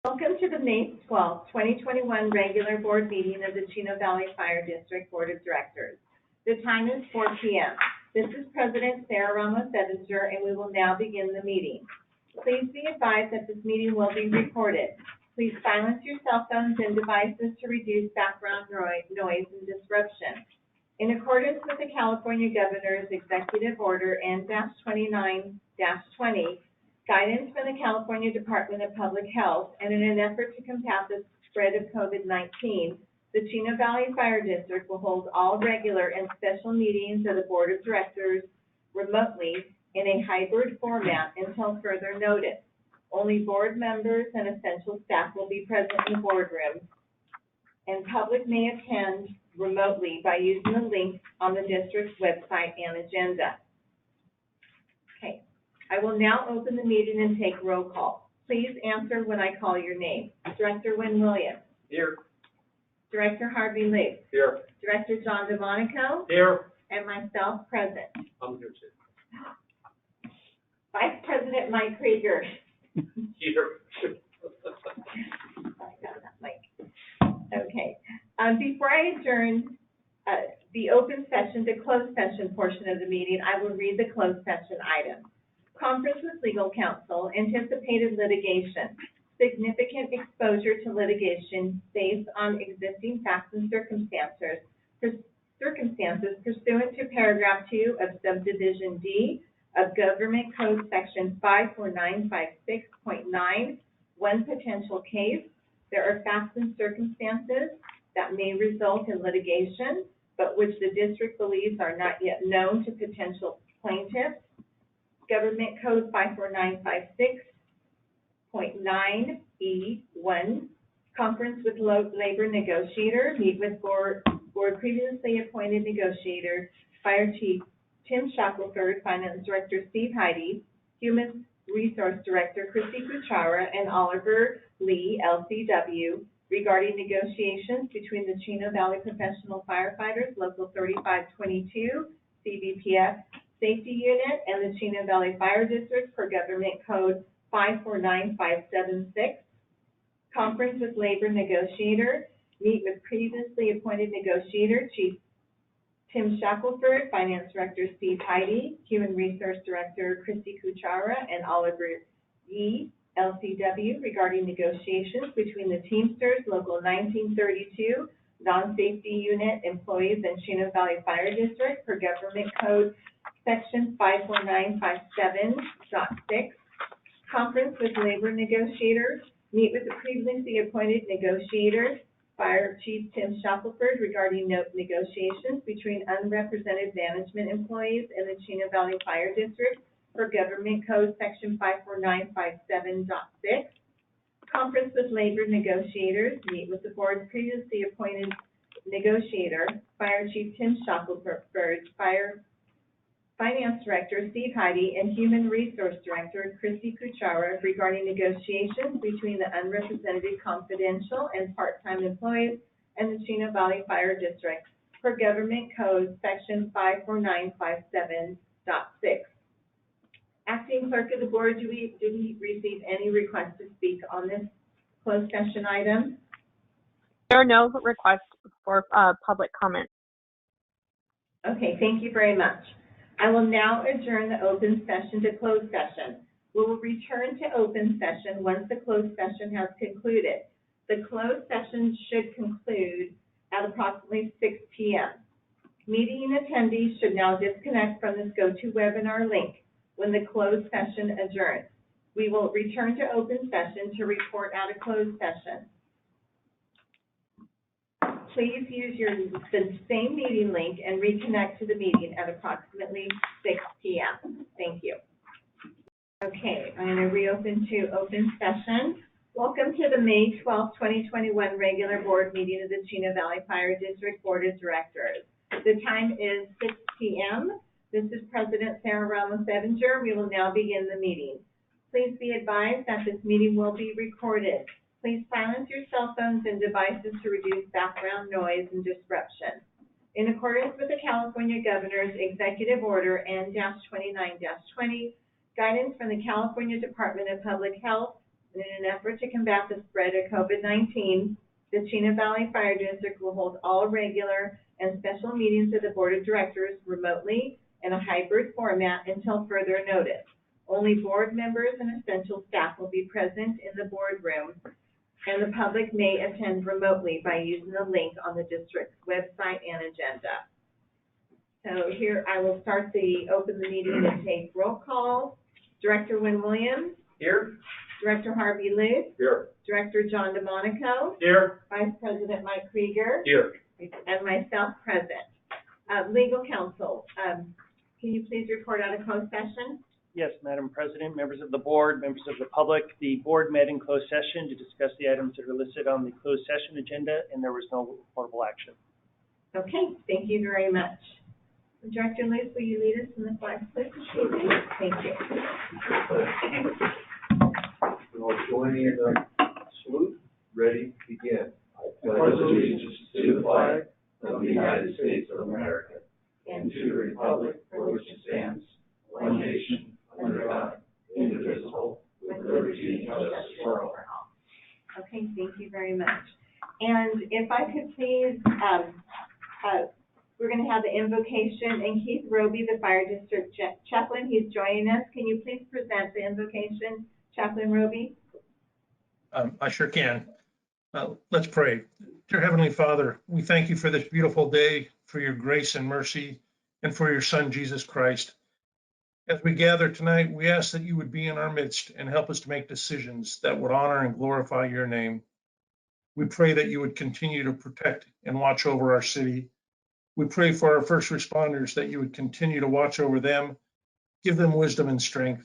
Welcome to the May 12th, 2021 regular board meeting of the Chino Valley Fire District Board of Directors. The time is 4 p.m. This is President Sarah Ramos-Edinger, and we will now begin the meeting. Please be advised that this meeting will be recorded. Please silence your cell phones and devices to reduce background noise and disruption. In accordance with the California Governor's Executive Order N-29-20, guidance from the California Department of Public Health, and in an effort to combat the spread of COVID-19, the Chino Valley Fire District will hold all regular and special meetings of the Board of Directors remotely in a hybrid format until further notice. Only board members and essential staff will be present in the boardroom, and public may attend remotely by using the link on the district's website and agenda. Okay. I will now open the meeting and take roll call. Please answer when I call your name. Director Wynn Williams. Here. Director Harvey Lee. Here. Director John DeMonico. Here. And myself, present. I'm here too. Vice President Mike Krieger. Here. Okay. Before I adjourn the open session to closed session portion of the meeting, I will read the closed session item. Conference with legal counsel, anticipated litigation, significant exposure to litigation based on existing facts and circumstances pursuant to paragraph 2 of subdivision D of Government Code section 54956.9, one potential case. There are facts and circumstances that may result in litigation, but which the district believes are not yet known to potential plaintiffs. Government Code 54956.9E1, conference with labor negotiator, meet with board previously appointed negotiator, Fire Chief Tim Shackelford, Finance Director Steve Heidi, Human Resource Director Christy Kuchara, and Oliver Lee, LCW, regarding negotiations between the Chino Valley Professional Firefighters, Local 3522, CBPF, Safety Unit, and the Chino Valley Fire District per Government Code 549576. Conference with labor negotiator, meet with previously appointed negotiator, Chief Tim Shackelford, Finance Director Steve Heidi, Human Resource Director Christy Kuchara, and Oliver E. LCW regarding negotiations between the Teamsters Local 1932 Non-Safety Unit employees and Chino Valley Fire District per Government Code Section 54957.6. Conference with labor negotiator, meet with the previously appointed negotiator, Fire Chief Tim Shackelford, regarding negotiations between unrepresented management employees in the Chino Valley Fire District for Government Code Section 54957.6. Conference with labor negotiators, meet with the board's previously appointed negotiator, Fire Chief Tim Shackelford, Finance Director Steve Heidi, and Human Resource Director Christy Kuchara regarding negotiations between the unrepresented confidential and part-time employees and the Chino Valley Fire District per Government Code Section 54957.6. Acting Clerk of the Board, did we receive any requests to speak on this closed session item? There are no requests for public comment. Okay, thank you very much. I will now adjourn the open session to closed session. We will return to open session once the closed session has concluded. The closed session should conclude at approximately 6 p.m. Meeting attendees should now disconnect from this GoToWebinar link when the closed session adjourns. We will return to open session to report out a closed session. Please use the same meeting link and reconnect to the meeting at approximately 6 p.m. Thank you. Okay, I'm going to reopen to open session. Welcome to the May 12, 2021 regular board meeting of the Chino Valley Fire District Board of Directors. The time is 6 p.m. This is President Sarah Ramos-Edinger. We will now begin the meeting. Please be advised that this meeting will be recorded. Please silence your cell phones and devices to reduce background noise and disruption. In accordance with the California Governor's Executive Order N-29-20, guidance from the California Department of Public Health, And in an effort to combat the spread of COVID-19, the Chino Valley Fire District will hold all regular and special meetings of the Board of Directors remotely in a hybrid format until further notice. Only board members and essential staff will be present in the boardroom, and the public may attend remotely by using the link on the district's website and agenda. So here I will open the meeting and take roll call. Director Wynn Williams. Here. Director Harvey Luce. Here. Director John DeMonico. Here. Vice President Mike Krieger. Here. And myself present. Legal counsel, can you please report on a closed session? Yes, Madam President, members of the board, members of the public, the board met in closed session to discuss the items that are listed on the closed session agenda, and there was no reportable action. Okay, thank you very much. Director Luce, will you lead us in the flag salute? Thank you. We will join in the salute. Ready, begin. I pledge allegiance to the flag of the United States of America and to the republic for which it stands, one nation, under God, indivisible, with liberty and justice for all. Okay, thank you very much. And if I could please, we're going to have the invocation, and Keith Roby, the Fire District Chaplain, he's joining us. Can you please present the invocation, Chaplain Roby? I sure can. Let's pray. Dear Heavenly Father, we thank you for this beautiful day, for your grace and mercy, and for your Son, Jesus Christ. As we gather tonight, we ask that you would be in our midst and help us to make decisions that would honor and glorify your name. We pray that you would continue to protect and watch over our city. We pray for our first responders that you would continue to watch over them, give them wisdom and strength.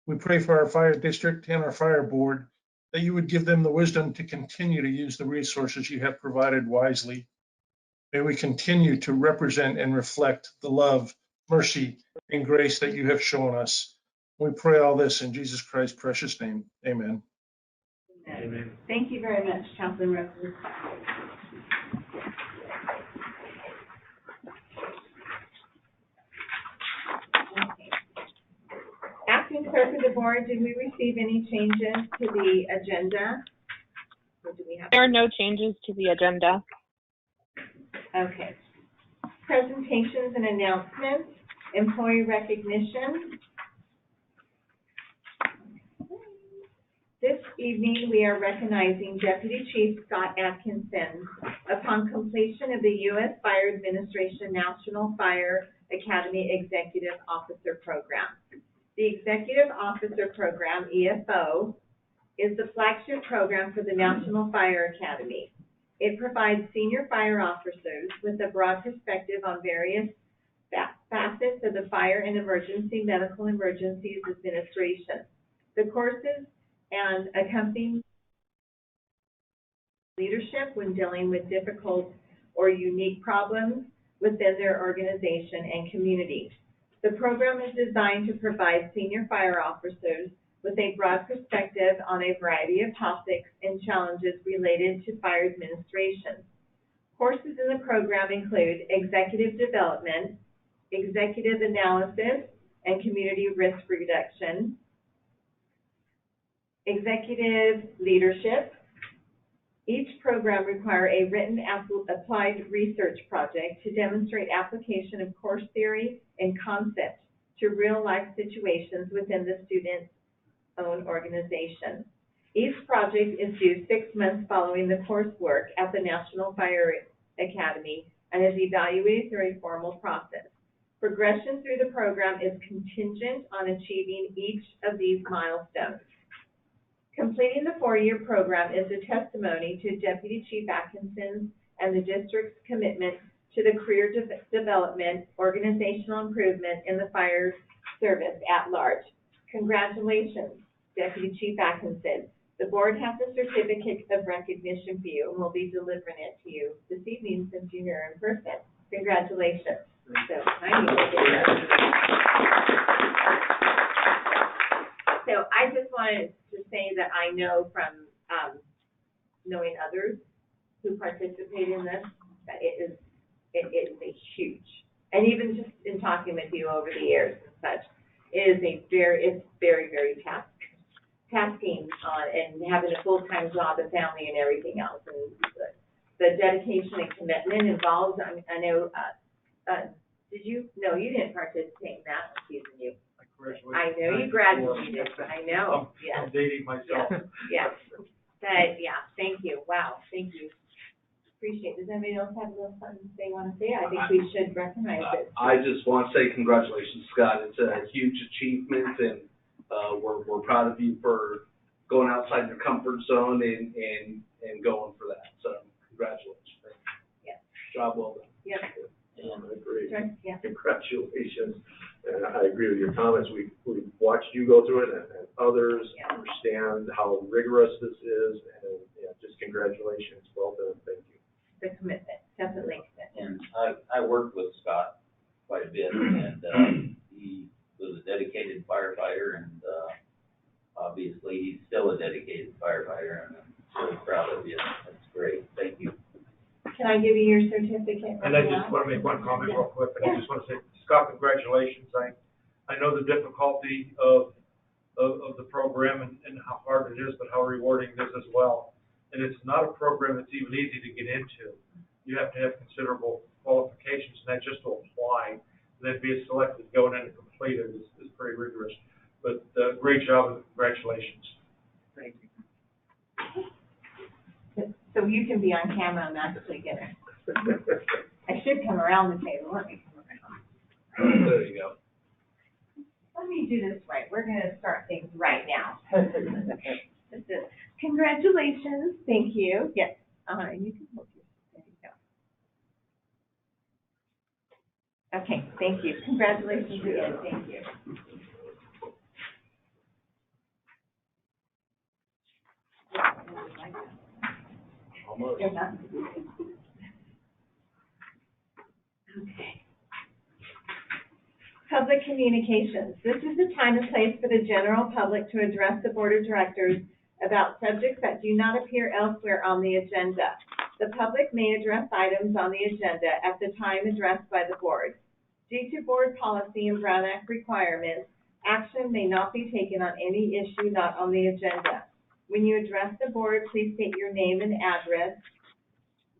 We pray for our fire district and our fire board that you would give them the wisdom to continue to use the resources you have provided wisely. May we continue to represent and reflect the love, mercy, and grace that you have shown us. We pray all this in Jesus Christ's precious name. Amen. Amen. Thank you very much, Chaplain Roby. Acting Clerk of the Board, did we receive any changes to the agenda? Or do we have? There are no changes to the agenda. Okay. Presentations and announcements, employee recognition. This evening, we are recognizing Deputy Chief Scott Atkinson upon completion of the U.S. Fire Administration National Fire Academy Executive Officer Program. The Executive Officer Program, EFO, is the flagship program for the National Fire Academy. It provides senior fire officers with a broad perspective on various facets of the fire and medical emergencies administration. The courses and accompanying leadership when dealing with difficult or unique problems within their organization and community. The program is designed to provide senior fire officers with a broad perspective on a variety of topics and challenges related to fire administration. Courses in the program include executive development, executive analysis and community risk reduction, executive leadership. Each program requires a written applied research project to demonstrate application of course theory and concepts to real-life situations within the student's own organization. Each project is due 6 months following the coursework at the National Fire Academy and is evaluated through a formal process. Progression through the program is contingent on achieving each of these milestones. Completing the 4-year program is a testimony to Deputy Chief Atkinson's and the district's commitment to the career development, organizational improvement in the fire service at large. Congratulations, Deputy Chief Atkinson. The board has a certificate of recognition for you and will be delivering it to you this evening since you're here in person. Congratulations. So I just wanted to say that I know from knowing others who participate in this that it is a huge, and even just in talking with you over the years and such, it's very, very task tasking, and having a full-time job and family and everything else. And the dedication and commitment involved, I know, no, you didn't participate in that one, Susan, you. I know you graduated, I know, yes. I'm dating myself. Yes, but, yeah, thank you, wow, thank you. Appreciate it. Does anybody else have a little something they want to say? I think we should recognize it. I just want to say congratulations, Scott. It's a huge achievement, and we're proud of you for going outside your comfort zone and going for that. So congratulations. Yes. Job well done. Yes. I agree. Sure. Yeah. Congratulations. And I agree with your comments. We watched you go through it and others understand how rigorous this is, and just congratulations. Well done. Thank you. The commitment, definitely commitment. And I worked with Scott quite a bit, and he was a dedicated firefighter, and obviously he's still a dedicated firefighter, and I'm so proud of you. That's great. Thank you. Can I give you your certificate? And I just want to make one comment real quick, and I just want to say, Scott, congratulations. I know the difficulty of the program and how hard it is, but how rewarding it is as well. And it's not a program that's even easy to get into. You have to have considerable qualifications, and that just to apply, and then be selected, going in and complete it is pretty rigorous. But great job, and congratulations. Thank you. So you can be on camera and actually get it. I should come around the table. Let me come around. There you go. Let me do this right. We're going to start things right now. Congratulations. Thank you. Yes. And you can hold your, there you go. Okay. Thank you. Congratulations again. Thank you. Almost. Okay. Public communications. This is the time and place for the general public to address the Board of Directors about subjects that do not appear elsewhere on the agenda. The public may address items on the agenda at the time addressed by the Board. Due to Board policy and Brown Act requirements, action may not be taken on any issue not on the agenda. When you address the Board, please state your name and address.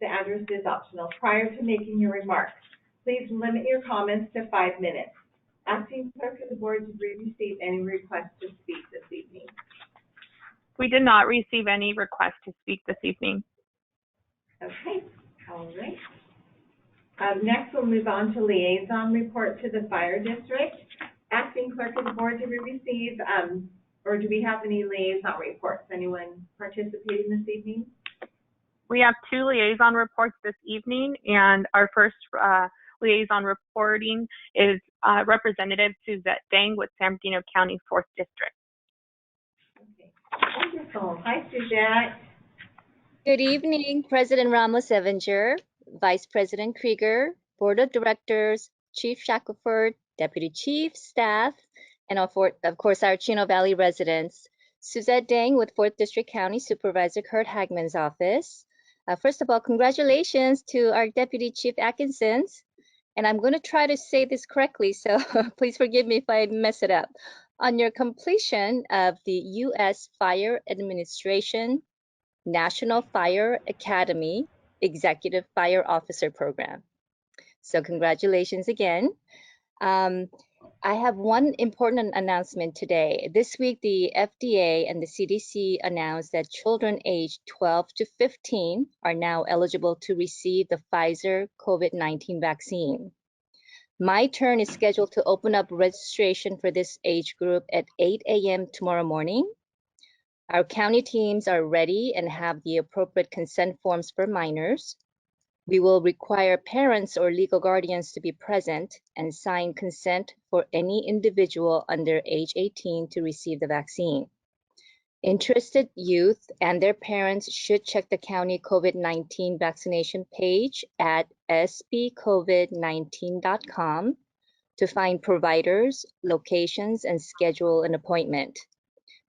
The address is optional. Prior to making your remarks, please limit your comments to 5 minutes. Acting Clerk of the Board, did we receive any requests to speak this evening? We did not receive any requests to speak this evening. Okay, all right. Next, we'll move on to liaison report to the fire district. Acting Clerk of the Board, did we receive, or do we have any liaison reports? Anyone participating this evening? We have 2 liaison reports this evening, and our first liaison reporting is Representative Suzette Dang with San Bernardino County 4th District. Okay, wonderful. Hi, Suzette. Good evening, President Ramos-Evinger, Vice President Krieger, Board of Directors, Chief Shackelford, Deputy Chief, staff, and of course our Chino Valley residents. Suzette Dang with 4th District County Supervisor Kurt Hagman's office. First of all, congratulations to our Deputy Chief Atkinson. And I'm going to try to say this correctly, so please forgive me if I mess it up. On your completion of the U.S. Fire Administration National Fire Academy Executive Fire Officer Program. So congratulations again. I have one important announcement today. This week, the FDA and the CDC announced that children aged 12 to 15 are now eligible to receive the Pfizer COVID-19 vaccine. My turn is scheduled to open up registration for this age group at 8 a.m. tomorrow morning. Our county teams are ready and have the appropriate consent forms for minors. We will require parents or legal guardians to be present and sign consent for any individual under age 18 to receive the vaccine. Interested youth and their parents should check the county COVID-19 vaccination page at sbcovid19.com to find providers, locations, and schedule an appointment.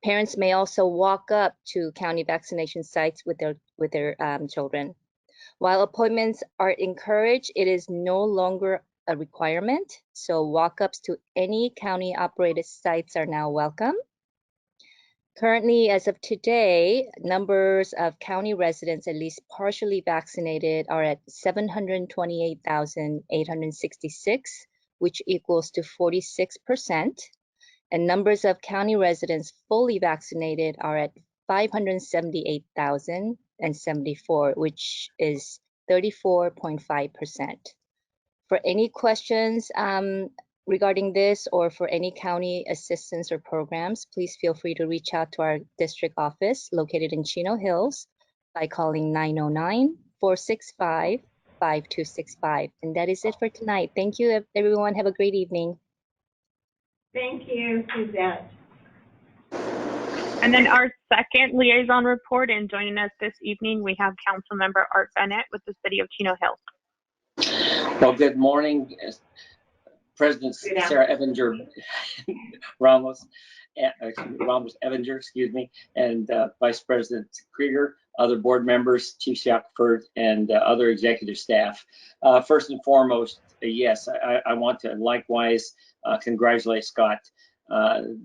Parents may also walk up to county vaccination sites with their children. While appointments are encouraged, it is no longer a requirement, so walk-ups to any county-operated sites are now welcome. Currently, as of today, numbers of county residents at least partially vaccinated are at 728,866, which equals to 46%. And numbers of county residents fully vaccinated are at 578,074, which is 34.5%. For any questions regarding this or for any county assistance or programs, please feel free to reach out to our district office located in Chino Hills by calling 909-465-5265. And that is it for tonight. Thank you, everyone. Have a great evening. Thank you, Suzette. And then our second liaison report, and joining us this evening, we have Councilmember Art Bennett with the City of Chino Hills. Well, good morning, President Sarah Evinger Ramos Evinger, and Vice President Krieger, other board members, Chief Shackelford, and other executive staff. First and foremost, yes, I want to likewise congratulate Scott.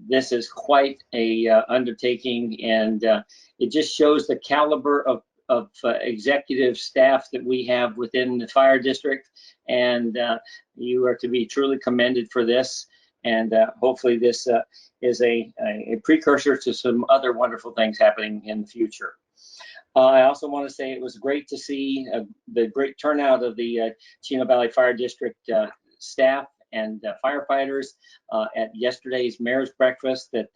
This is quite a undertaking, and it just shows the caliber of executive staff that we have within the fire district, and you are to be truly commended for this, and hopefully this is a precursor to some other wonderful things happening in the future. I also want to say it was great to see the great turnout of the Chino Valley Fire District staff and firefighters at yesterday's mayor's breakfast that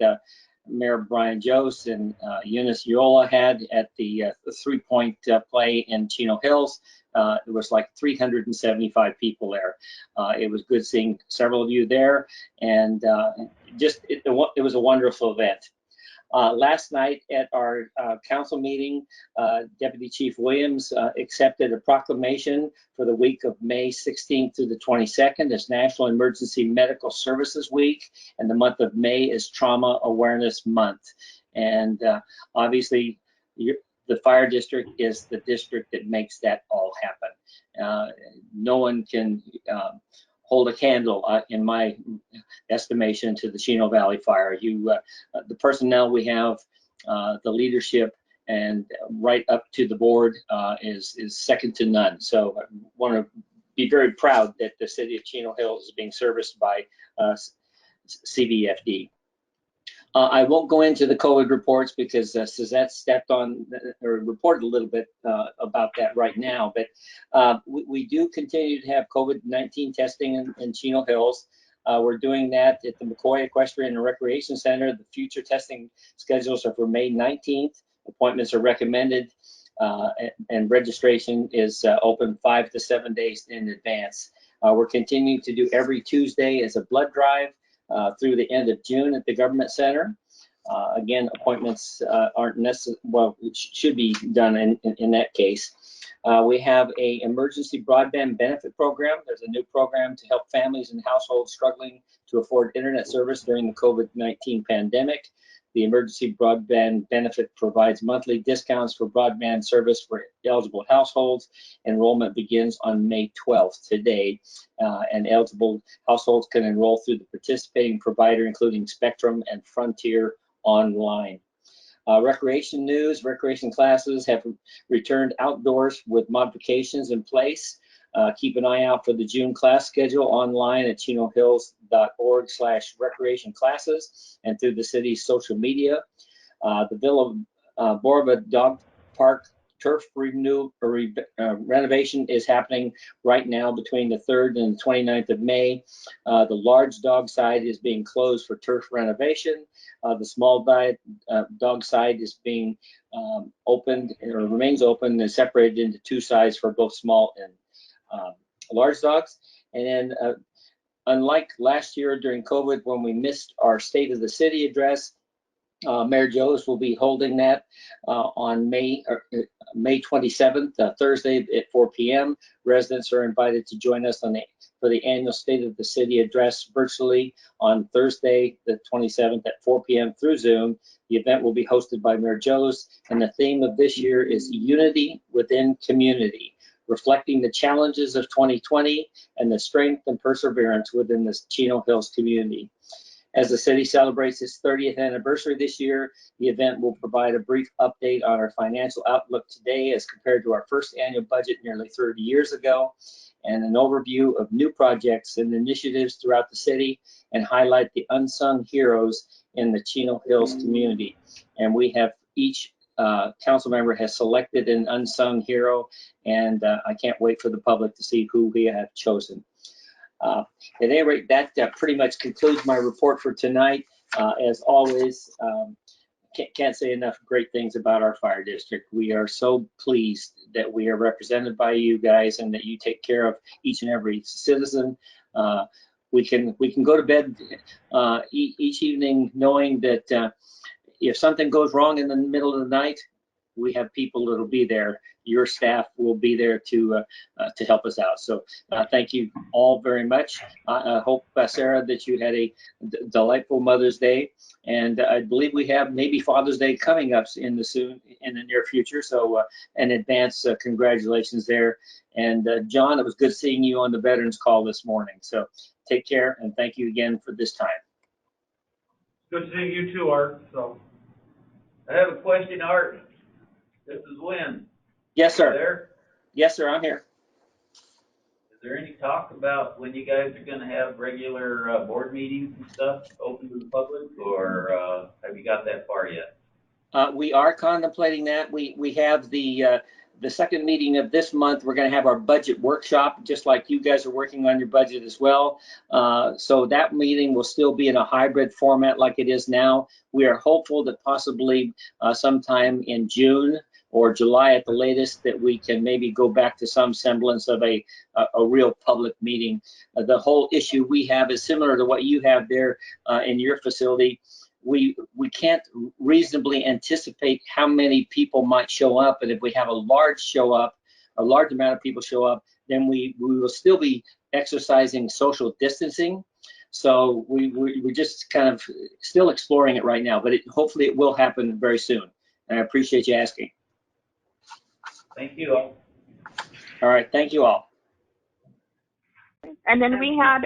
Mayor Brian Jose and Eunice Yola had at the 3-point play in Chino Hills. There was like 375 people there. It was good seeing several of you there, and it was a wonderful event. Last night at our council meeting, Deputy Chief Williams accepted a proclamation for the week of May 16th through the 22nd as National Emergency Medical Services Week, and the month of May is Trauma Awareness Month. And obviously, the fire district is the district that makes that all happen. No one can hold a candle, in my estimation, to the Chino Valley Fire. The personnel we have, the leadership, and right up to the board is second to none. So I want to be very proud that the city of Chino Hills is being serviced by CVFD. I won't go into the COVID reports because Suzette stepped on or reported a little bit about that right now, but we do continue to have COVID-19 testing in Chino Hills. We're doing that at the McCoy Equestrian and Recreation Center. The future testing schedules are for May 19th. Appointments are recommended, and registration is open 5 to 7 days in advance. We're continuing to do every Tuesday as a blood drive through the end of June at the Government Center. Again, appointments aren't necessary, well, it should be done in that case. We have a emergency broadband benefit program. There's a new program to help families and households struggling to afford internet service during the COVID-19 pandemic. The emergency broadband benefit provides monthly discounts for broadband service for eligible households. Enrollment begins on May 12th, today, and eligible households can enroll through the participating provider, including Spectrum and Frontier Online. Recreation news: recreation classes have returned outdoors with modifications in place. Keep an eye out for the June class schedule online at chinohills.org/recreation classes and through the city's social media. The Villa Borba Dog Park turf renovation is happening right now between the 3rd and the 29th of May. The large dog side is being closed for turf renovation. The small dog side is being opened or remains open and separated into 2 sides for both small and large dogs. And then unlike last year during COVID when we missed our State of the City address, Mayor Jose will be holding that on May 27th, Thursday at 4 p.m. Residents are invited to join us for the annual State of the City address virtually on Thursday, the 27th at 4 p.m. through Zoom. The event will be hosted by Mayor Jose, and the theme of this year is Unity Within Community, reflecting the challenges of 2020 and the strength and perseverance within the Chino Hills community. As the city celebrates its 30th anniversary this year, the event will provide a brief update on our financial outlook today as compared to our first annual budget nearly 30 years ago, and an overview of new projects and initiatives throughout the city, and highlight the unsung heroes in the Chino Hills community. And we have each council member has selected an unsung hero, and I can't wait for the public to see who we have chosen. At any rate, that pretty much concludes my report for tonight. As always, can't say enough great things about our fire district. We are so pleased that we are represented by you guys and that you take care of each and every citizen. We can go to bed each evening knowing that if something goes wrong in the middle of the night, we have people that'll be there. Your staff will be there to help us out. So thank you all very much. I hope, Sarah, that you had a delightful Mother's Day, and I believe we have maybe Father's Day coming up in the near future. So in advance, congratulations there. And John, it was good seeing you on the Veterans Call this morning. So take care, and thank you again for this time. Good seeing you too, Art, so. I have a question, Art. This is Wynn. Yes, sir. There? Yes, sir, I'm here. Is there any talk about when you guys are gonna have regular board meetings and stuff open to the public, or have you got that far yet? We are contemplating that. We have the second meeting of this month. We're going to have our budget workshop, just like you guys are working on your budget as well. So that meeting will still be in a hybrid format like it is now. We are hopeful that possibly sometime in June or July at the latest, that we can maybe go back to some semblance of a real public meeting. The whole issue we have is similar to what you have there in your facility. We can't reasonably anticipate how many people might show up, and if we have a large amount of people show up, then we will still be exercising social distancing. So we're just kind of still exploring it right now, but hopefully it will happen very soon. And I appreciate you asking. Thank you all. All right, thank you all. And then we had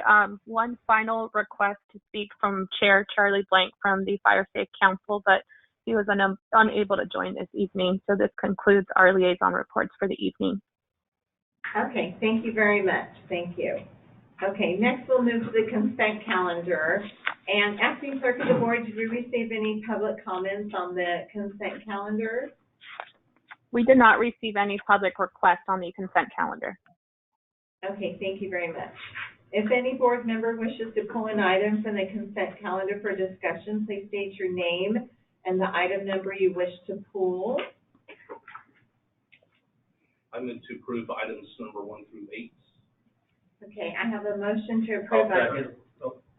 one final request to speak from Chair Charlie Blank from the Fire Safe Council, but he was unable to join this evening. So this concludes our liaison reports for the evening. Okay, thank you very much. Thank you. Okay, next we'll move to the consent calendar. And acting clerk of the board, did we receive any public comments on the consent calendar? We did not receive any public requests on the consent calendar. Okay, thank you very much. If any board member wishes to pull an item from the consent calendar for discussion, please state your name and the item number you wish to pull. I'm going to approve items number 1 through 8. Okay, I have a motion to approve. Second.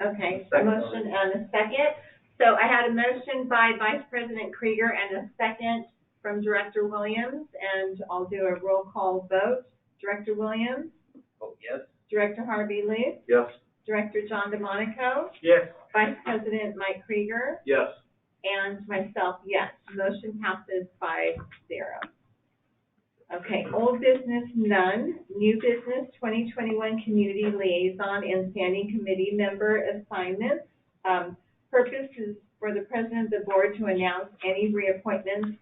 Okay, a motion and a second. So I had a motion by Vice President Krieger and a second from Director Williams, and I'll do a roll call vote. Director Williams? Oh, yes. Director Harvey Luce? Yes. Director John DeMonico? Yes. Vice President Mike Krieger? Yes. And myself, yes. Motion passes 5-0. Okay, old business, none. New business, 2021 Community Liaison and Standing Committee Member Assignments. Purpose is for the President of the Board to announce any reappointments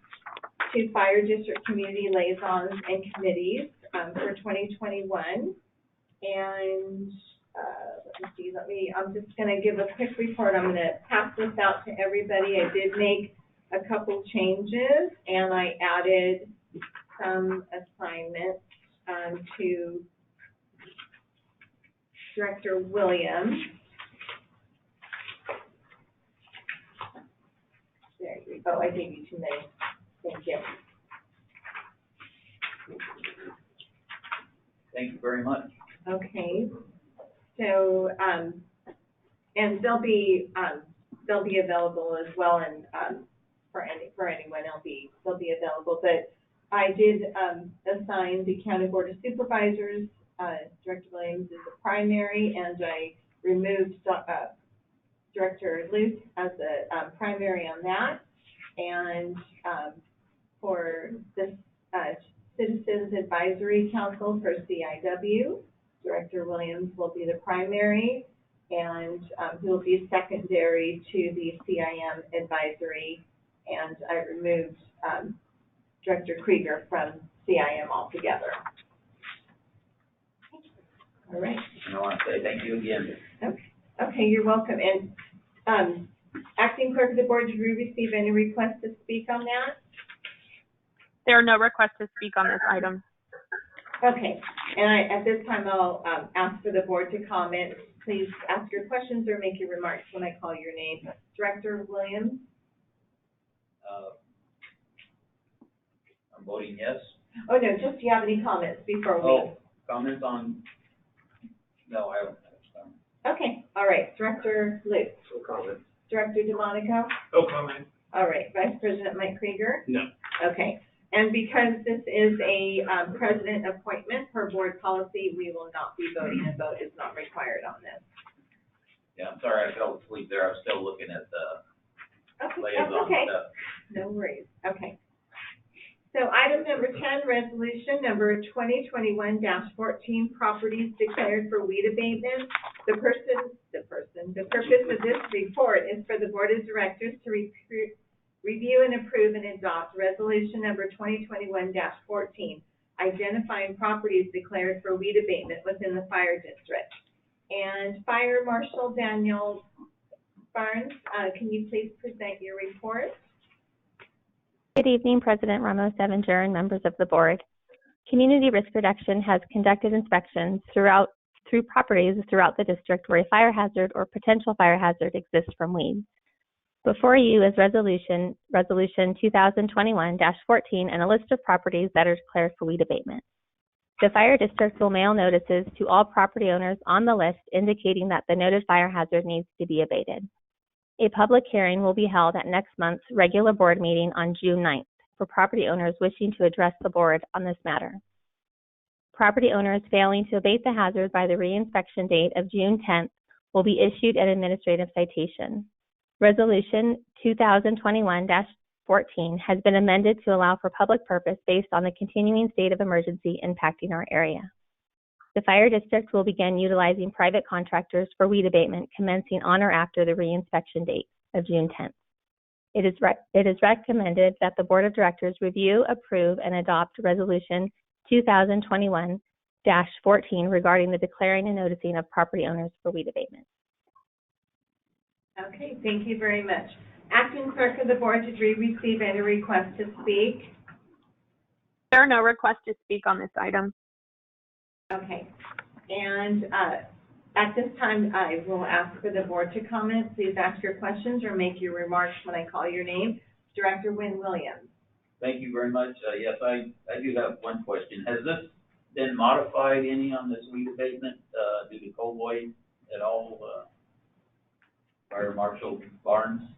to Fire District Community Liaisons and Committees for 2021. And I'm just going to give a quick report. I'm going to pass this out to everybody. I did make a couple changes, and I added some assignments to Director Williams. There you go. I gave you too many. Thank you. Thank you very much. Okay. So, and they'll be available as well, and for anyone they'll be available. But I did assign the County Board of Supervisors. Director Williams is the primary, and I removed Director Luce as the primary on that. And for the Citizens Advisory Council for CIW, Director Williams will be the primary. and who will be secondary to the CIM advisory. And I removed Director Krieger from CIM altogether. All right. And I want to say thank you again. Okay, you're welcome. And Acting Clerk of the Board, did you receive any requests to speak on that? There are no requests to speak on this item. Okay, and at this time, I'll ask for the board to comment. Please ask your questions or make your remarks when I call your name. Director Williams? I'm voting yes. Oh, no, just do you have any comments before we? Oh, comments on, no, I don't have comments. Okay, all right. Director Luke? No comment. Director DeMonico? No comment. All right. Vice President Mike Krieger? No. Okay. And because this is a president appointment per board policy, we will not be voting. A vote is not required on this. Yeah, I'm sorry, I fell asleep there. I was still looking at the Okay, liaison that's okay. stuff. No worries. Okay. So item number 10, resolution number 2021-14, properties declared for weed abatement. The purpose of this report is for the Board of Directors to review and approve and adopt resolution number 2021-14, identifying properties declared for weed abatement within the fire district. And Fire Marshal Daniel Barnes, can you please present your report? Good evening, President Ramos-Evinger and members of the board. Community Risk Reduction has conducted inspections through properties throughout the district where a fire hazard or potential fire hazard exists from weeds. Before you is resolution 2021-14 and a list of properties that are declared for weed abatement. The fire district will mail notices to all property owners on the list indicating that the noted fire hazard needs to be abated. A public hearing will be held at next month's regular board meeting on June 9th for property owners wishing to address the board on this matter. Property owners failing to abate the hazard by the reinspection date of June 10th will be issued an administrative citation. Resolution 2021-14 has been amended to allow for public purpose based on the continuing state of emergency impacting our area. The fire district will begin utilizing private contractors for weed abatement commencing on or after the reinspection date of June 10th. It is recommended that the Board of Directors review, approve, and adopt Resolution 2021-14 regarding the declaring and noticing of property owners for weed abatement. Okay, thank you very much. Acting Clerk of the Board, did we receive any requests to speak? There are no requests to speak on this item. Okay, and at this time, I will ask for the board to comment. Please ask your questions or make your remarks when I call your name. Director Wynn Williams. Thank you very much. Yes, I do have one question. Has this been modified any on this weed abatement, due to Cowboy at all, Fire Marshal Barnes?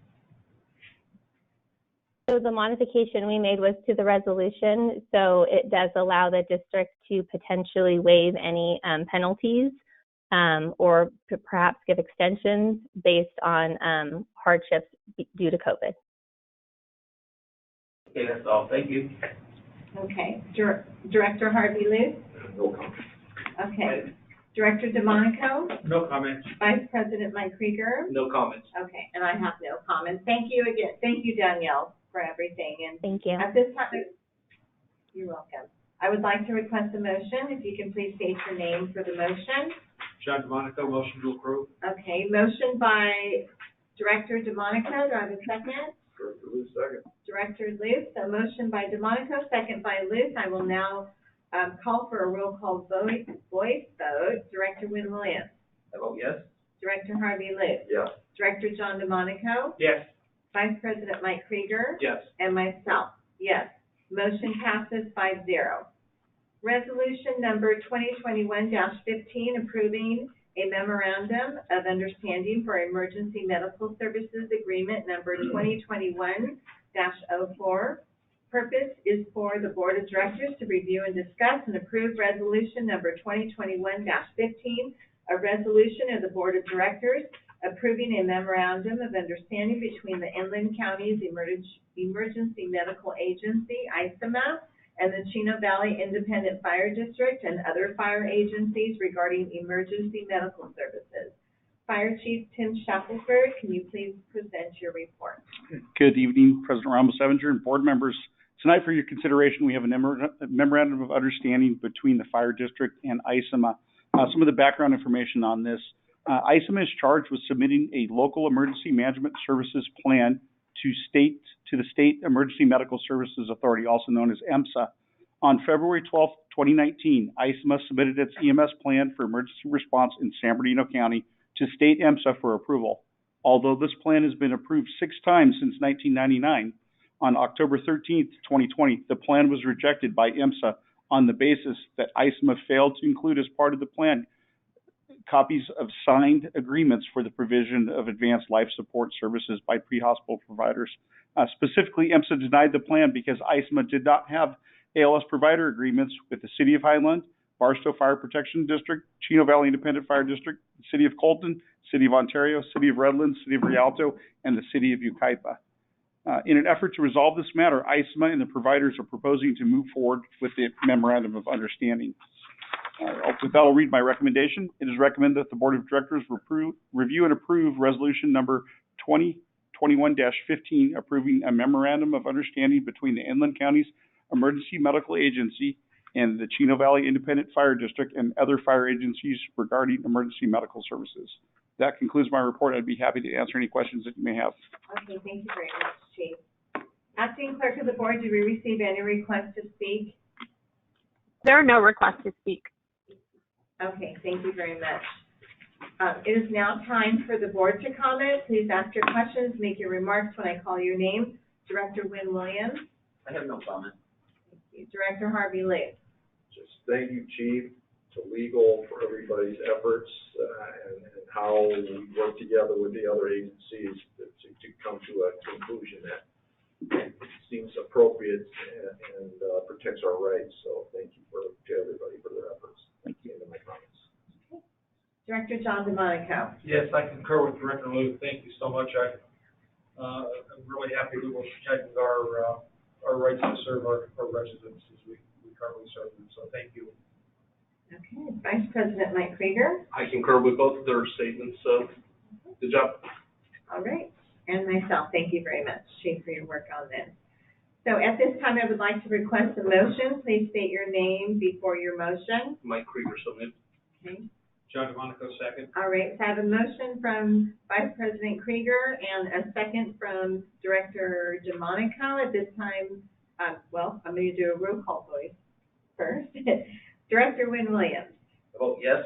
So the modification we made was to the resolution, so it does allow the district to potentially waive any penalties or perhaps give extensions based on hardships due to COVID. Okay, that's all. Thank you. Okay, Director Harvey Luce. No comment. Okay, Director DeMonico. No comment. Vice President Mike Krieger. No comments. Okay, and I have no comments. Thank you again. Thank you, Danielle, for everything. And Thank you. at this time, you're welcome. I would like to request a motion. If you can please state your name for the motion. John DeMonico, motion to approve. Okay, motion by Director DeMonico. Do I have a second? Second. Director Luce. So motion by DeMonico, second by Luce. I will now call for a roll call voice vote. Director Wynn Williams. I vote yes. Director Harvey Luce. Yes. Director John DeMonico. Yes. Vice President Mike Krieger. Yes. And myself, yes. Motion passes 5-0. Resolution number 2021-15, approving a memorandum of understanding for emergency medical services agreement number 2021-04. Purpose is for the Board of Directors to review and discuss and approve resolution number 2021-15, a resolution of the Board of Directors approving a memorandum of understanding between the Inland Counties Emergency Medical Agency, ICEMA, and the Chino Valley Independent Fire District and other fire agencies regarding emergency medical services. Fire Chief Tim Shackelford, can you please present your report? Good evening, President Ramos-Evinger and board members. Tonight for your consideration, we have a memorandum of understanding between the fire district and ISEMA. Some of the background information on this. ISEMA is charged with submitting a local emergency management services plan to the State Emergency Medical Services Authority, also known as EMSA. On February 12, 2019, ISEMA submitted its EMS plan for emergency response in San Bernardino County to State EMSA for approval. Although this plan has been approved 6 times since 1999, on October 13, 2020, the plan was rejected by EMSA on the basis that ISEMA failed to include as part of the plan copies of signed agreements for the provision of advanced life support services by pre-hospital providers. Specifically, EMSA denied the plan because ISEMA did not have ALS provider agreements with the City of Highland, Barstow Fire Protection District, Chino Valley Independent Fire District, the City of Colton, City of Ontario, City of Redlands, City of Rialto, and the City of Yucaipa. In an effort to resolve this matter, ISEMA and the providers are proposing to move forward with the Memorandum of Understanding. With that, I'll read my recommendation. It is recommended that the Board of Directors review and approve Resolution Number 2021-15, approving a Memorandum of Understanding between the Inland Counties Emergency Medical Agency and the Chino Valley Independent Fire District and other fire agencies regarding emergency medical services. That concludes my report. I'd be happy to answer any questions that you may have. Okay, thank you very much, Chief. Acting Clerk of the Board, did we receive any requests to speak? There are no requests to speak. Okay, thank you very much. It is now time for the board to comment. Please ask your questions, make your remarks when I call your name. Director Wynn Williams. I have no comment. Thank you. Director Harvey Lee. Just thank you, Chief, to legal for everybody's efforts and how we work together with the other agencies to come to a conclusion that seems appropriate and protects our rights. So thank you to everybody for their efforts. Thank you. End of my comments. Okay. Director John DeMonico. Yes, I concur with Director Lou. Thank you so much. I'm really happy we were protecting our rights to serve our residents as we currently serve them. So thank you. Okay. Vice President Mike Krieger. I concur with both of their statements, so good job. All right. And myself, thank you very much, Chief, for your work on this. So at this time, I would like to request a motion. Please state your name before your motion. Mike Krieger, so moved. Okay. John DeMonico, second. All right, so I have a motion from Vice President Krieger and a second from Director DeMonico. At this time, I'm going to do a roll call voice first. Director Wynn Williams. I vote yes.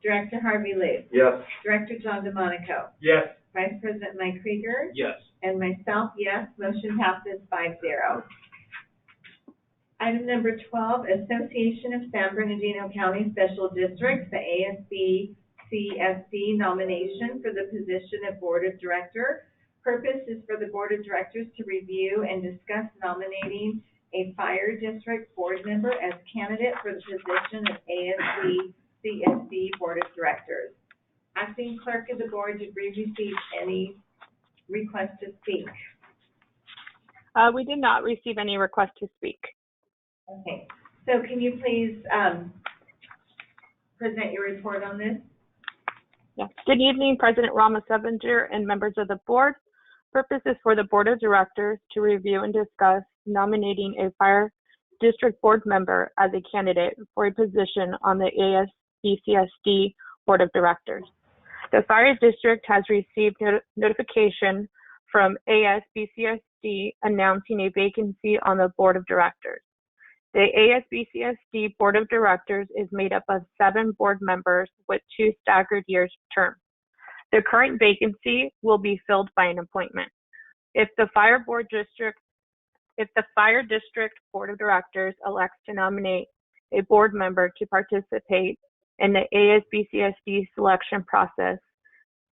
Director Harvey Lee. Yes. Director John DeMonico. Yes. Vice President Mike Krieger. Yes. And myself, yes. Motion passes 5-0. Item number 12, Association of San Bernardino County Special Districts, the ASB-CSD nomination for the position of Board of Director. Purpose is for the Board of Directors to review and discuss nominating a fire district board member as candidate for the position of ASB-CSD Board of Directors. Acting Clerk of the Board, did we receive any request to speak? We did not receive any request to speak. Okay, so can you please present your report on this? Yes. Good evening, President Ramos-Evinger and members of the board. Purpose is for the Board of Directors to review and discuss nominating a fire district board member as a candidate for a position on the ASBCSD Board of Directors. The fire district has received notification from ASBCSD announcing a vacancy on the Board of Directors. The ASBCSD Board of Directors is made up of 7 board members with 2 staggered years terms. The current vacancy will be filled by an appointment. If the fire district Board of Directors elects to nominate a board member to participate in the ASBCSD selection process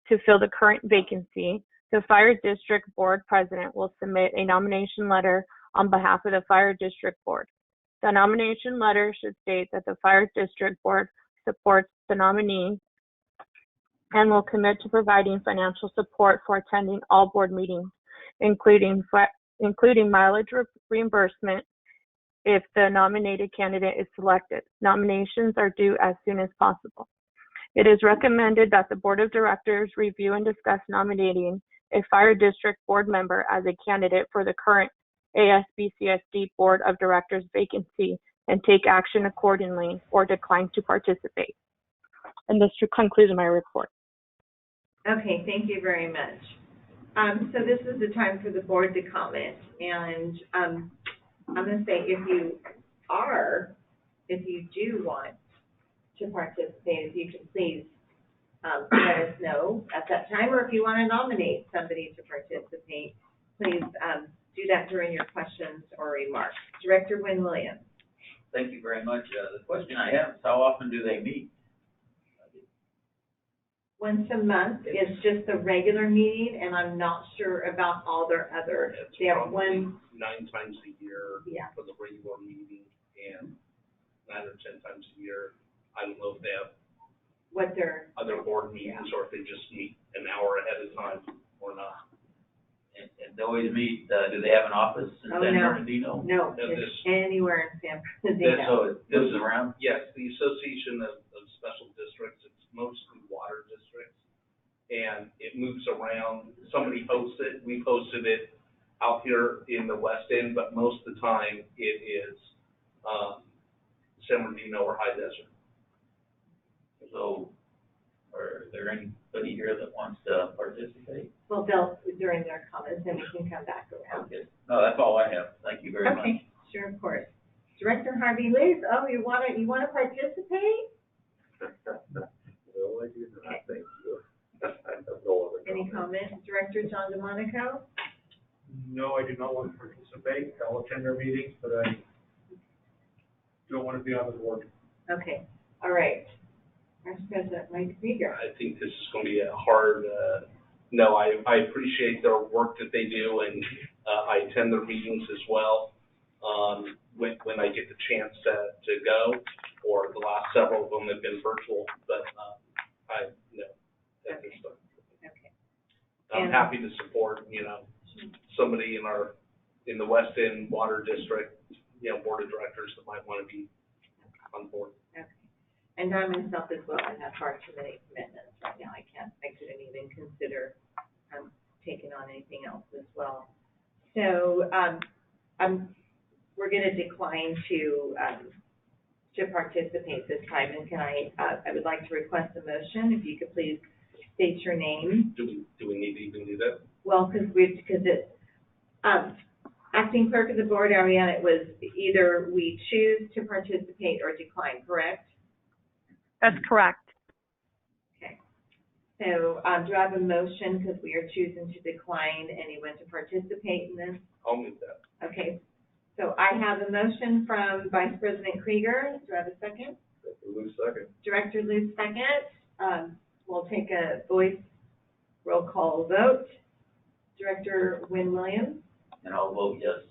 to fill the current vacancy, the fire district board president will submit a nomination letter on behalf of the fire district board. The nomination letter should state that the fire district board supports the nominee and will commit to providing financial support for attending all board meetings, including mileage reimbursement if the nominated candidate is selected. Nominations are due as soon as possible. It is recommended that the Board of Directors review and discuss nominating a fire district board member as a candidate for the current ASBCSD Board of Directors vacancy and take action accordingly or decline to participate. And this concludes my report. Okay, thank you very much. So this is the time for the board to comment, and I'm going to say if you do want to participate, if you can please let us know at that time, or if you want to nominate somebody to participate, please do that during your questions or remarks. Director Wynn Williams. Thank you very much. The question I have is how often do they meet? Once a month, it's just a regular meeting, and I'm not sure about all their other, they have one, 9 times a year yeah. for the regular meeting, and 9 or 10 times a year. I don't know if they have what their, other board meetings or if they just meet an hour ahead of time or not. And they always meet, do they have an office in San Bernardino? No, it's anywhere in San Bernardino. So this is around? Yes, the Association of Special Districts, it's mostly water districts, and it moves around. Somebody hosts it. We've hosted it out here in the West End, but most of the time it is San Bernardino or High Desert. So, are there anybody here that wants to participate? Well, they'll, during their comments, then we can come back around. Okay. No, that's all I have. Thank you very much. Okay, sure, of course. Director Harvey Liz, oh, you wanna participate? No, I do not, thank you. I have no other Any comments? Director John DeMonico? No, I do not want to participate. I'll attend their meetings, but I don't want to be on the board. Okay, all right. Vice President Mike Krieger. I think this is going to be a hard, no, I appreciate their work that they do, and I attend their meetings as well. When I get the chance to go, or the last several of them have been virtual, but no, at this time. Okay. I'm happy to support, somebody in the West End Water District, Board of Directors that might want to be on board. Okay. And I myself as well, I have far too many commitments right now. I couldn't even consider taking on anything else as well. So we're going to decline to participate this time. And can I would like to request a motion, if you could please state your name. Do we need to even do that? Well, because it's acting clerk of the board, Ariana, it was either we choose to participate or decline, correct? That's correct. Okay. So do I have a motion, because we are choosing to decline anyone to participate in this? I'll move that. Okay. So I have a motion from Vice President Krieger. Do I have a second? Lou, second. Director Lou, second. We'll take a voice roll call vote. Director Wynn Williams. And I'll vote yes.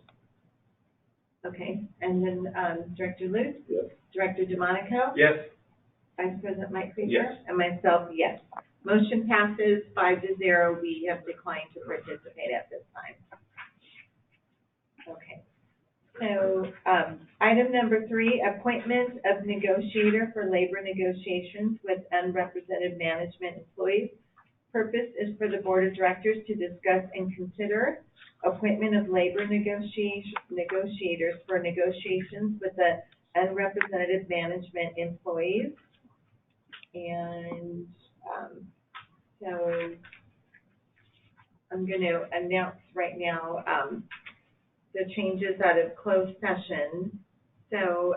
Okay. And then Director Lou. Yes. Director DeMonico. Yes. Vice President Mike Krieger. Yes. And myself, yes. Motion passes 5-0. We have declined to participate at this time. Okay. So, item number 3, appointment of negotiator for labor negotiations with unrepresented management employees. Purpose is for the Board of Directors to discuss and consider appointment of labor negotiators for negotiations with the unrepresented management employees. And so I'm going to announce right now the changes out of closed session. So,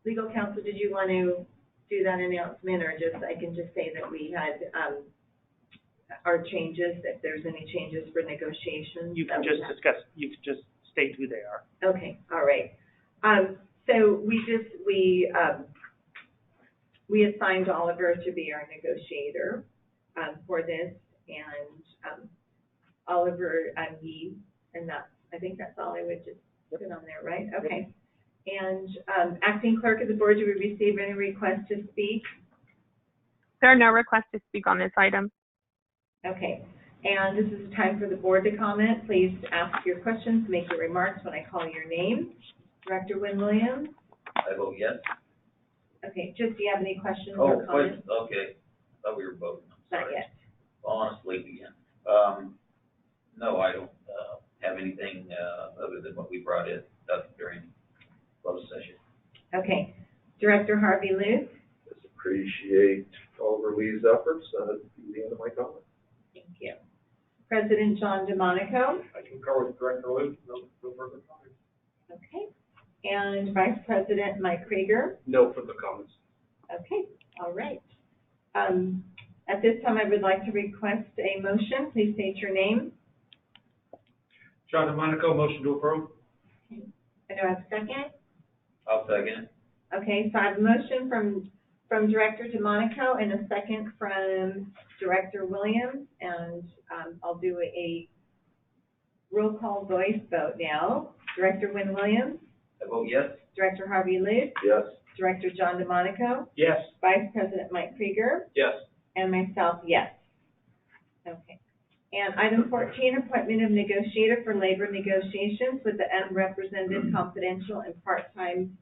legal counsel, did you want to do that announcement, or just, I can just say that we had our changes, if there's any changes for negotiations? You can just discuss, you can just state who they are. Okay, all right. So we assigned Oliver to be our negotiator for this, and Oliver, and that's, I think that's all I would just put on there, right? Okay. And acting clerk of the board, do we receive any requests to speak? There are no requests to speak on this item. Okay. And this is the time for the board to comment. Please ask your questions, make your remarks when I call your name. Director Wynn Williams. I vote yes. Okay, just, do you have any questions Oh, or comments? okay, thought we were voting, I'm Not sorry. yet. Falling asleep again. No, I don't, have anything, other than what we brought in, during closed session. Okay. Director Harvey Luce? Just appreciate Oliver Lee's efforts, the end of my comment. Thank you. President John DeMonico? I concur with Director Luke, no further comments. Okay. And Vice President Mike Krieger? No further comments. Okay, all right. At this time, I would like to request a motion. Please state your name. John DeMonico, motion to approve. And do I have a second? I'll second. Okay, so I have a motion from Director DeMonico and a second from Director Williams, and I'll do a roll call voice vote now. Director Wynn Williams? I vote yes. Director Harvey Luce? Yes. Director John DeMonico? Yes. Vice President Mike Krieger? Yes. And myself, yes. Okay. And item 14, appointment of negotiator for labor negotiations with the unrepresented, confidential, and part-time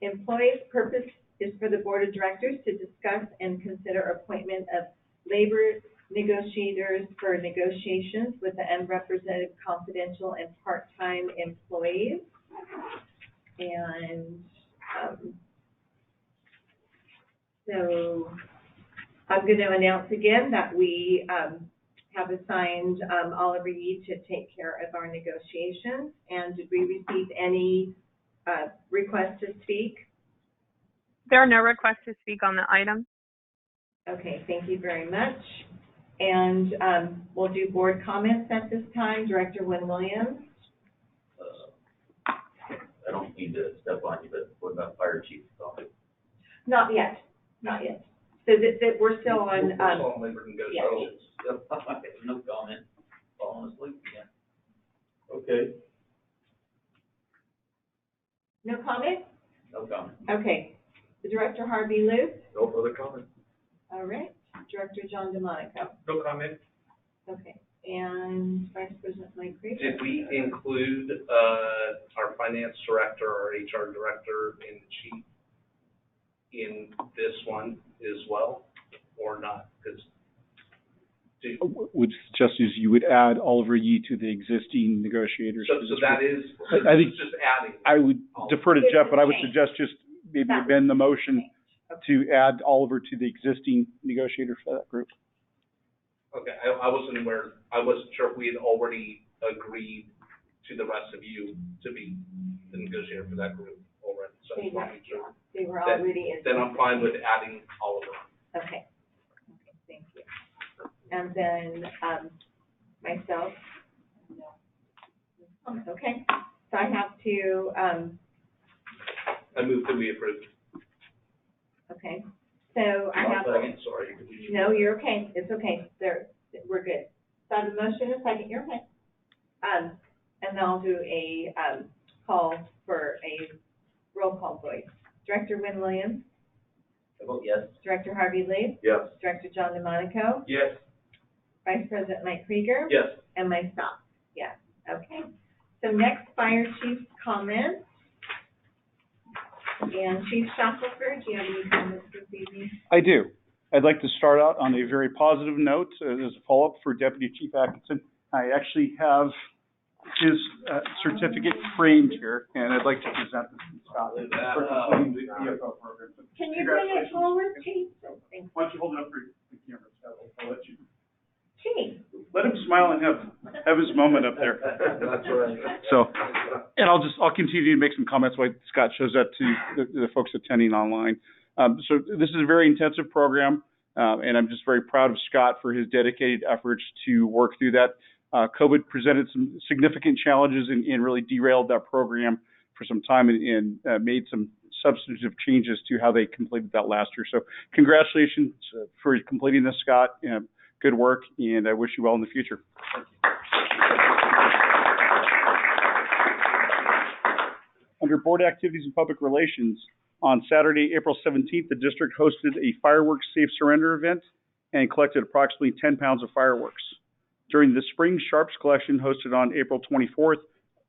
employees. Purpose is for the Board of Directors to discuss and consider appointment of labor negotiators for negotiations with the unrepresented, confidential, and part-time employees. And so I'm going to announce again that we have assigned Oliver Yee to take care of our negotiations. And did we receive any requests to speak? There are no requests to speak on the item. Okay, thank you very much. And we'll do board comments at this time. Director Wynn Williams? I don't mean to step on you, but what about fire chief? Not yet, not yet. So that we're still on, We're still on labor negotiations. No comment, falling asleep again. Okay. no comment? No comment. Okay. The Director Harvey Luce? No further comment. All right. Director John DeMonico? No comment. Okay. And Vice President Mike Krieger? Did we include, our finance director, our HR director, and the chief in this one as well, or not? Because Would suggest is you would add Oliver Yee to the existing negotiators. so that is, I think- it's just adding. I would defer to Jeff, but I would suggest just maybe amend the motion to add Oliver to the existing negotiator for that group. Okay, I wasn't aware, I wasn't sure if we had already agreed to the rest of you to be the negotiator for that group already, so I just want to make sure. They were Then- already in. Then I'm fine with adding Oliver. Okay. Okay, thank you. And then, myself? No. Okay, so I have to, I move that we approve. okay, so I have. Second, sorry. No, you're okay, it's okay, we're good. So I have a motion, a second, you're okay. And then I'll do a, call for a roll call voice. Director Wynn Williams? I vote yes. Director Harvey Luce? Yes. Director John DeMonico? Yes. Vice President Mike Krieger? Yes. And myself, yes, okay. So next, fire chief's comments. And Chief Shackelford, do you have any comments this evening? I do. I'd like to start out on a very positive note as a follow-up for Deputy Chief Atkinson. I actually have his certificate framed here, and I'd like to present this to Scott for completing the VFO program. So Can you bring it forward, Chief? Thank why don't you hold it up for the camera, Scott? I'll let you. Chief. Let him smile and have his moment up there. That's right. So, and I'll continue to make some comments while Scott shows that to the folks attending online. So this is a very intensive program, and I'm just very proud of Scott for his dedicated efforts to work through that. COVID presented some significant challenges and really derailed that program for some time and made some substantive changes to how they completed that last year. So congratulations for completing this, Scott. Good work, and I wish you well in the future. Under Board Activities and Public Relations, on Saturday, April 17th, the district hosted a fireworks safe surrender event and collected approximately 10 pounds of fireworks. During the spring sharps collection hosted on April 24th,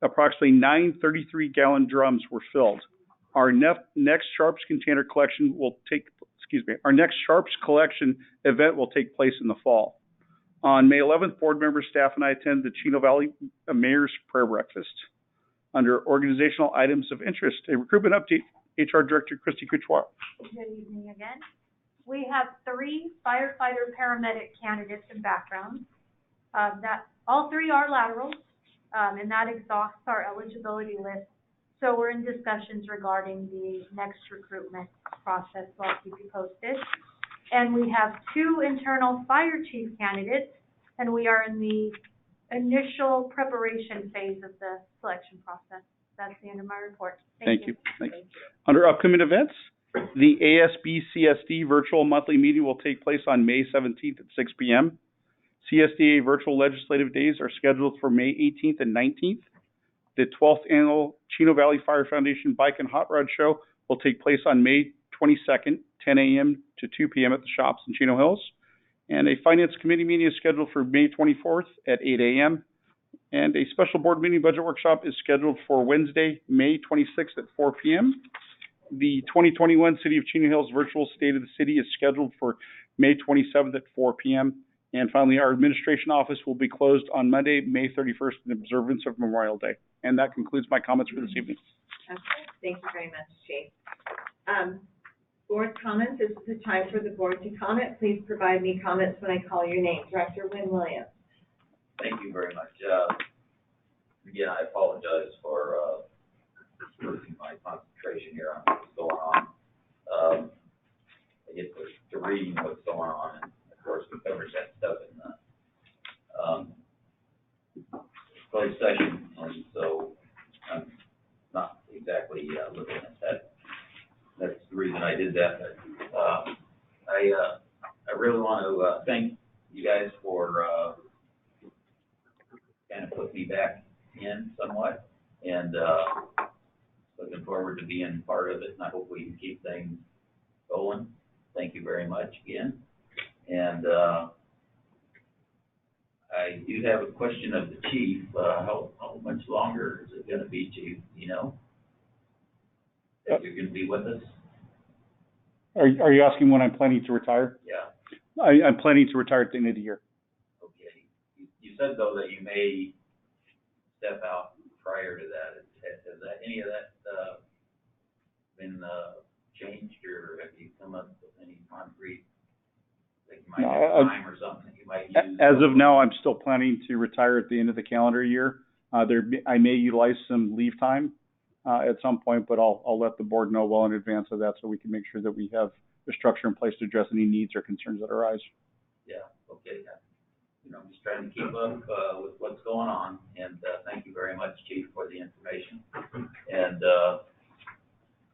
approximately 9 33-gallon drums were filled. next Sharps container collection will take, our next Sharps collection event will take place in the fall. On May 11th, board members, staff, and I attend the Chino Valley Mayor's Prayer Breakfast. Under organizational items of interest, a recruitment update, HR Director Christy Couchoir. Good evening again. We have 3 firefighter paramedic candidates and backgrounds. That all 3 are laterals, and that exhausts our eligibility list. So we're in discussions regarding the next recruitment process, so I'll keep you posted. And we have 2 internal fire chief candidates, and we are in the initial preparation phase of the selection process. That's the end of my report. Thank you. Under upcoming events, the ASB CSD virtual monthly meeting will take place on May 17th at 6 p.m. CSDA virtual legislative days are scheduled for May 18th and 19th. The 12th annual Chino Valley Fire Foundation Bike and Hot Rod Show will take place on May 22nd, 10 a.m. to 2 p.m. at the shops in Chino Hills. And a Finance Committee meeting is scheduled for May 24th at 8 a.m. And a special board meeting budget workshop is scheduled for Wednesday, May 26th at 4 p.m. The 2021 City of Chino Hills Virtual State of the City is scheduled for May 27th at 4 p.m. And finally, our administration office will be closed on Monday, May 31st in observance of Memorial Day. And that concludes my comments for this evening. Okay, thank you very much, Chief. Board comments, this is the time for the board to comment. Please provide me comments when I call your name. Director Wynn Williams. Thank you very much. Again, I apologize for losing my concentration here on what's going on. I get to reading what's going on, and of course, we covered that stuff in the closed session, and so I'm not exactly looking at that. That's the reason I did that. But, I really want to thank you guys for kind of put me back in somewhat, and looking forward to being part of it, and I hope we can keep things going. Thank you very much again. And I do have a question of the chief. How much longer is it going to be, Chief? You know, that you're going to be with us? Are you asking when I'm planning to retire? Yeah. I'm planning to retire at the end of the year. Okay. You said, though, that you may step out prior to that. Has that, any of that been changed, or have you come up with any concrete, like you might have time or something that you might use? As of now, I'm still planning to retire at the end of the calendar year. I may utilize some leave time at some point, but I'll let the board know well in advance of that so we can make sure that we have the structure in place to address any needs or concerns that arise. Yeah, okay. You know, I'm just trying to keep up with what's going on, and thank you very much, Chief, for the information. And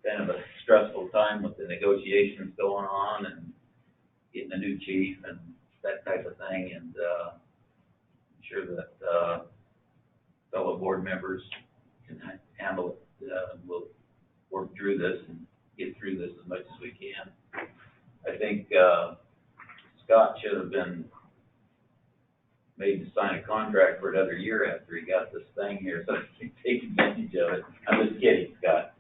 kind of a stressful time with the negotiations going on and getting a new chief and that type of thing, and I'm sure that fellow board members can handle it. We'll work through this and get through this as much as we can. I think Scott should have been made to sign a contract for another year after he got this thing here, so he can take advantage of it. I'm just kidding, Scott.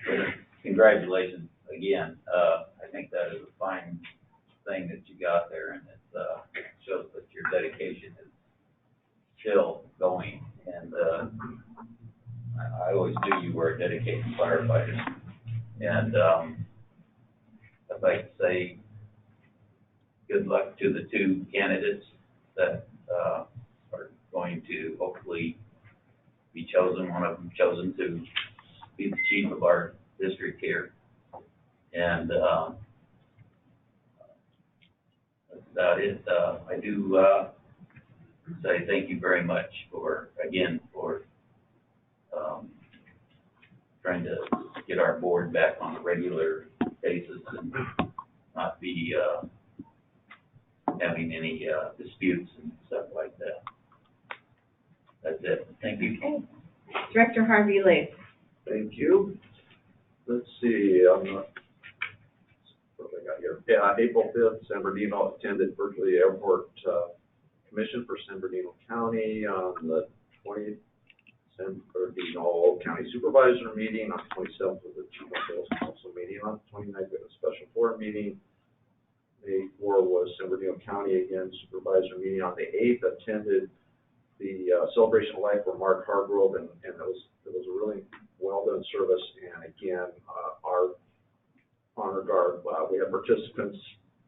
But congratulations again. I think that is a fine thing that you got there, and it shows that your dedication is still going. And I always knew you were a dedicated firefighter. And I'd like to say good luck to the 2 candidates that are going to hopefully be chosen, one of them chosen to be the chief of our district here. And that's about it. I do say thank you very much for trying to get our board back on a regular basis and not be having any disputes and stuff like that. That's it. Thank you. Okay. Director Harvey Lee. Thank you. Let's see, what have I got here? Yeah, April 5th, San Bernardino attended virtually Airport Commission for San Bernardino County on the County Supervisor meeting. On the 27th was the Chino Hills Council meeting. On the 29th, we had a special board meeting. May 4 was San Bernardino County again Supervisor meeting. On the 8th, attended the celebration of life for Mark Hargrove, and it was a really well done service. And again, our honor guard, we had participants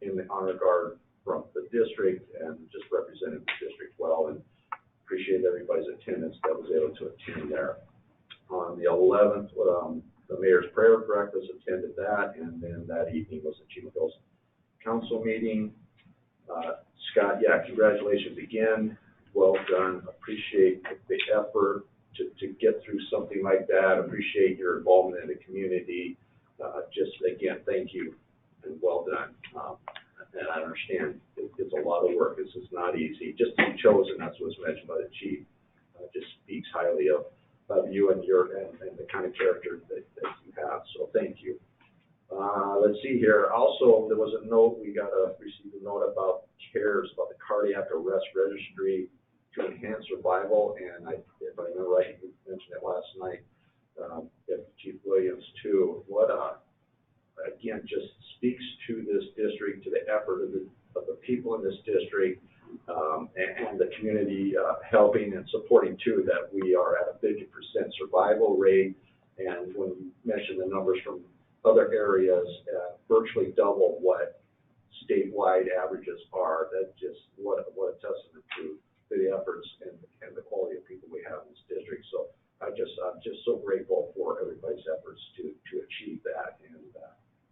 in the honor guard from the district and just represented the district well, and appreciate everybody's attendance that was able to attend there. On the 11th, the mayor's prayer breakfast, attended that, and then that evening was the Chino Hills Council meeting. Scott, yeah, congratulations again. Well done. Appreciate the effort to get through something like that. Appreciate your involvement in the community. Just again, thank you and well done. And I understand it's a lot of work. This is not easy. Just to be chosen, that's what's mentioned by the chief. Just speaks highly of you and the kind of character that you have. So thank you. Let's see here. Also, there was a note, received a note about CARES, about the cardiac arrest registry to enhance survival. And if I remember right, you mentioned it last night, Chief Williams too. Again, just speaks to this district, to the effort of the people in this district, and the community helping and supporting too, that we are at a 50% survival rate. And when you mention the numbers from other areas, virtually double what statewide averages are, that just what a testament to the efforts and the quality of people we have in this district. So I'm just so grateful for everybody's efforts to achieve that, and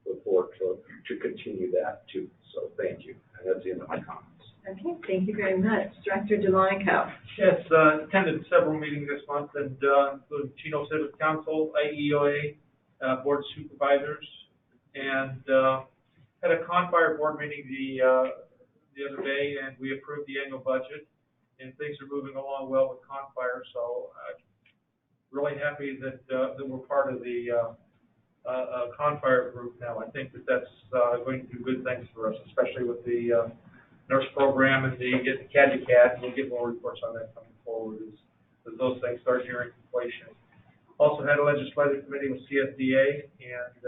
look forward to continue that too. So thank you. And that's the end of my comments. Okay, thank you very much. Director DeMonico. Yes, attended several meetings this month, and including Chino Civic Council, IEOA, Board of Supervisors, and had a Confire board meeting the other day, and we approved the annual budget, and things are moving along well with Confire. So really happy that we're part of the Confire group now. I think that's going to do good things for us, especially with the nurse program and the Caddy Cat. We'll get more reports on that coming forward as those things start nearing completion. Also had a legislative committee with CSDA, and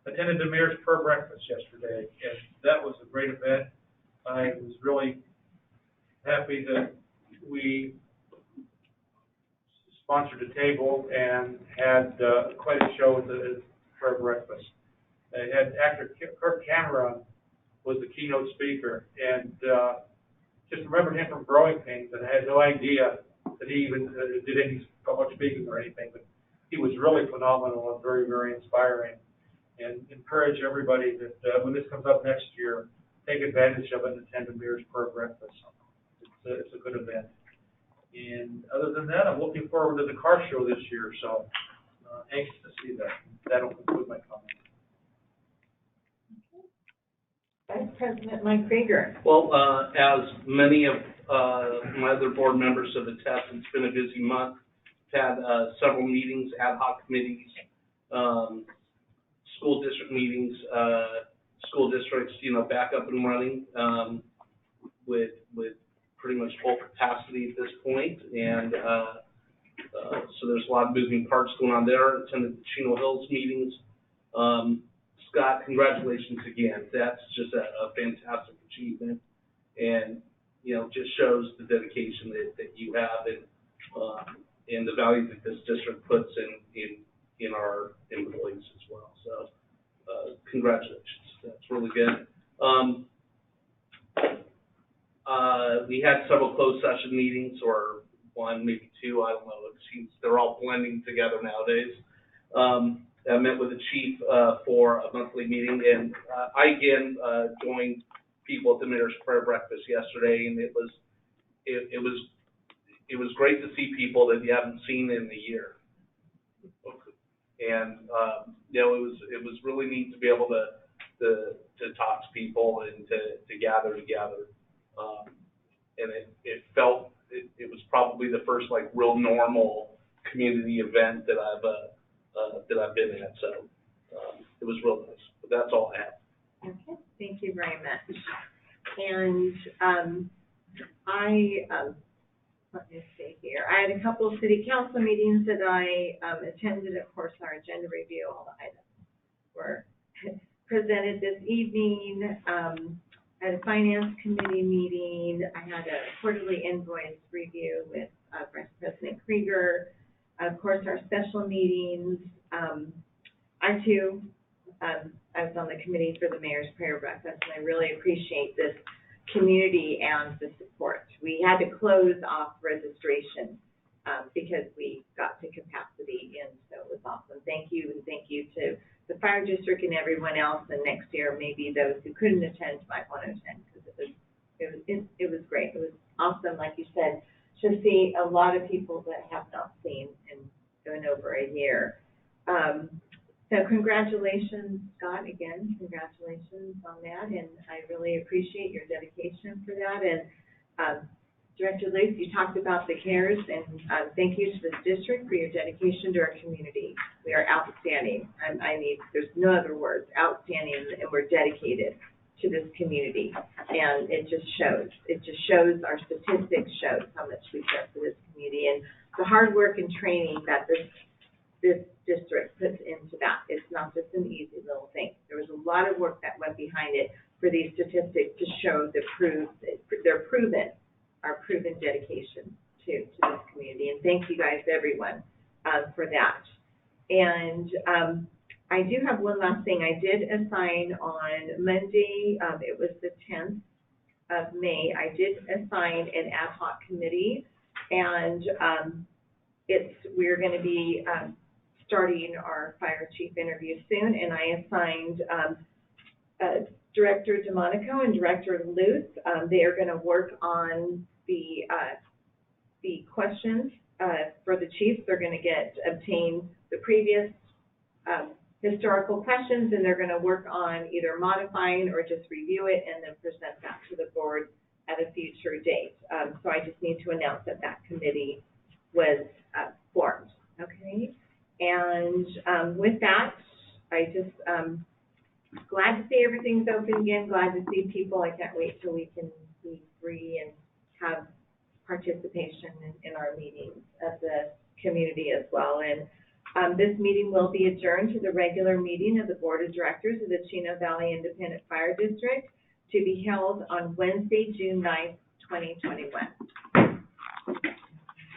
attended the mayor's prayer breakfast yesterday, and that was a great event. I was really happy that we sponsored a table and had quite a show at the prayer breakfast. They had actor Kirk Cameron was the keynote speaker, and just remembered him from Growing Pains, and I had no idea that he even did any public speaking or anything, but he was really phenomenal and very, very inspiring, and encourage everybody that when this comes up next year, take advantage of it and attend the mayor's prayer breakfast. It's a good event. And other than that, I'm looking forward to the car show this year, so anxious to see that. That'll conclude my comments. Vice President Mike Krieger. Well, as many of my other board members have attested, it's been a busy month. We've had several meetings, ad hoc committees, school district meetings, school districts, back up and running with pretty much full capacity at this point. And so there's a lot of moving parts going on there. Attended the Chino Hills meetings. Scott, congratulations again. That's just a fantastic achievement, and just shows the dedication that you have and the value that this district puts in our employees as well. So congratulations. That's really good. We had several closed session meetings, or one, maybe two, I don't know. It seems they're all blending together nowadays. I met with the chief for a monthly meeting, and I again joined people at the mayor's prayer breakfast yesterday, and it was great to see people that you haven't seen in a year. And it was really neat to be able to talk to people and to gather together. And it felt it was probably the first real normal community event that I've been at, so it was real nice. But that's all I have. Okay, thank you very much. And let me see here. I had a couple of city council meetings that I attended. Of course, our agenda review, all the items were presented this evening. I had a finance committee meeting. I had a quarterly invoice review with Vice President Krieger. Of course, our special meetings. I too, I was on the committee for the Mayor's Prayer Breakfast, and I really appreciate this community and the support. We had to close off registration because we got to capacity, and so it was awesome. Thank you, and thank you to the fire district and everyone else. And next year, maybe those who couldn't attend might want to attend, because it was great. It was awesome, like you said, to see a lot of people that have not seen in over a year. So congratulations, Scott, again, congratulations on that, and I really appreciate your dedication for that. And Director Luce, you talked about the CARES, and thank you to this district for your dedication to our community. We are outstanding. There's no other words, outstanding, and we're dedicated to this community. And it just shows. It just shows, our statistics show how much we care for this community, and the hard work and training that this district puts into that. It's not just an easy little thing. There was a lot of work that went behind it for these statistics to show our proven dedication to this community. And thank you guys, everyone, for that. And I do have one last thing. I did assign on Monday, it was the 10th of May, I did assign an ad hoc committee, and we're going to be starting our fire chief interview soon, and I assigned Director DeMonico and Director Luce. They are going to work on the questions for the chiefs. They're going to obtain the previous historical questions, and they're going to work on either modifying or just review it and then present that to the board at a future date. So I just need to announce that that committee was formed. Okay. And with that, I just glad to see everything's open again. Glad to see people. I can't wait till we can be free and have participation in our meetings as a community as well. And this meeting will be adjourned to the regular meeting of the Board of Directors of the Chino Valley Independent Fire District to be held on Wednesday, June 9th, 2021.